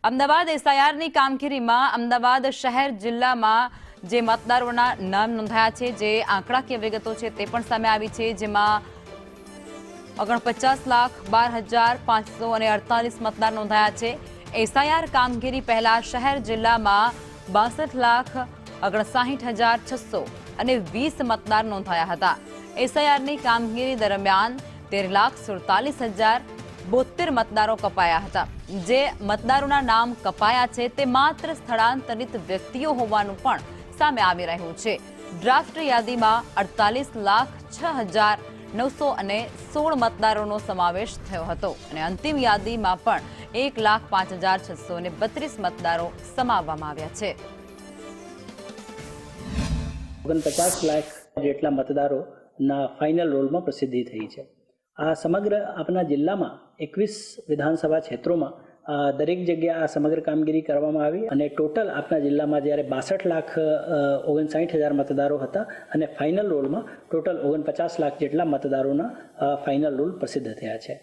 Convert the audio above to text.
અમદાવાદ એસઆઈઆરની કામગીરીમાં અમદાવાદ શહેર જિલ્લામાં જે મતદારોના નામ નોંધાયા છે, જે આંકડાકીય વિગતો છે તે પણ સામે આવી છે, જેમાં 49,12,548 મતદાર નોંધાયા છે। એસઆઈઆર કામગીરી પહેલા શહેર જિલ્લામાં 62,59,620 મતદાર નોંધાયા હતા। એસઆઈઆરની કામગીરી દરમિયાન 13,47,072 મતદારો કપાયા હતા। જે મતદારોના નામ કપાયા છે તે માત્ર સ્થળાંતરિત વ્યક્તિઓ હોવાનું પણ સામે આવી રહ્યું છે। ડ્રાફ્ટ યાદીમાં 48,06,916 મતદારોનો સમાવેશ થયો હતો અને અંતિમ યાદીમાં પણ 1,05,632 મતદારો સમાવવામાં આવ્યા છે। 49 લાખ જેટલા મતદારોના ફાઇનલ રોલમાં પ્રસિદ્ધિ થઈ છે। આ સમગ્ર આપણા જિલ્લામાં 21 વિધાનસભા ક્ષેત્રોમાં દરેક જગ્યાએ આ સમગ્ર કામગીરી કરવામાં આવી અને ટોટલ આપણા જિલ્લામાં જ્યારે 62,59,000 મતદારો હતા અને ફાઇનલ રોલમાં ટોટલ 49 લાખ જેટલા મતદારોના ફાઇનલ રોલ પ્રસિદ્ધ થયા છે।